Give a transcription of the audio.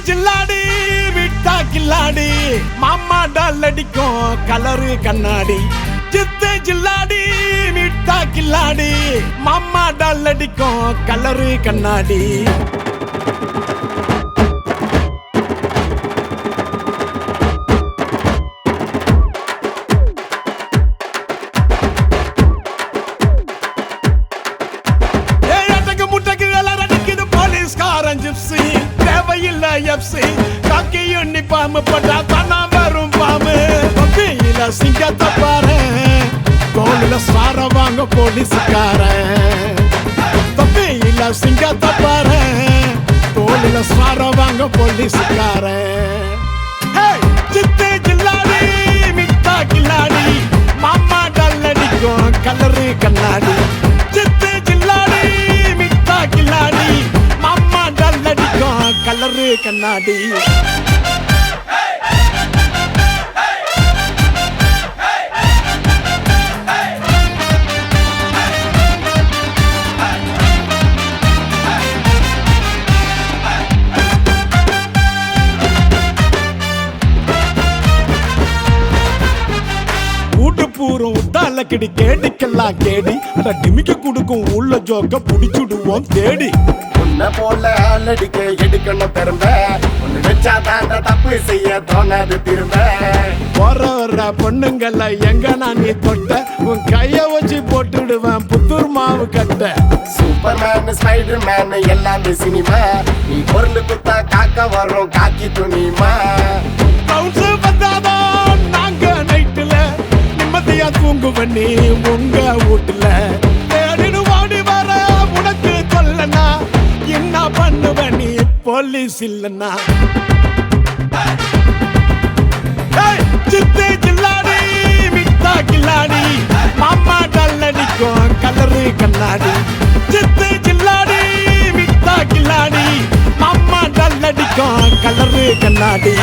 ஜில்லாடி விட்டா கில்லாடி மாமா டால் அடிக்கும் கலரு கண்ணாடி சித்து ஜில்லாடி விட்டா கில்லாடி மாமா டால் அடிக்கும் கலரு கண்ணாடி தேவையில்லை எப்சி காக்கி யூனிஃபார்ம் போட்டா தானா வரும் பாம்பு தொப்பியில சிங்கத்தை பாரு கோலில சார வாங்க போலீஸ்காரன் தொப்பியில சிங்கத்தை பாரு கோலில சார வாங்க போலீஸ்காரன் சித்து ஜில்லாடி மிட்டா கில்லாடி மாமா டால் அடிக்கும் கலரு கண்ணாடி சித்து ஜில்லாடி மிட்டா கில்லாடி மாமா டால் அடிக்கும் கலரு கண்ணாடி பூரம் உத்தால கிடி கேடிக்கெல்லாம் கேடி அட டிமிக்க குடுக்கும் உள்ள ஜோக்க புடிச்சுடுவோம் தேடி உன்ன போல ஆளடிக்க எடுக்கணும் பெரும்ப ஒன்னு வச்சா தாண்ட தப்பு செய்ய தோணாது திரும்ப போற பொண்ணுங்கள எங்க நான் நீ தொட்ட உன் கைய வச்சு போட்டுடுவேன் புத்தூர் மாவு கட்ட சூப்பர் மேன் ஸ்பைடர் மேன் எல்லாமே சினிமா நீ பொருள் குத்தா காக்க வரும் காக்கி துணிமா வந்தாதான் நாங்க நைட்டுல நிம்மதியா தூங்குவன் நீ உங்க வீட்டுல தேடிடு வாடி வர உனக்கு சொல்லனா என்ன பண்ணுவ நீ போலீஸ் இல்லனா சித்து ஜில்லாடி மிட்டா கில்லாடி மாமா டால் அடிக்கும் கலரு கண்ணாடி சித்து ஜில்லாடி மிட்டா கில்லாடி மாமா டால் அடிக்கும் கலரு கண்ணாடி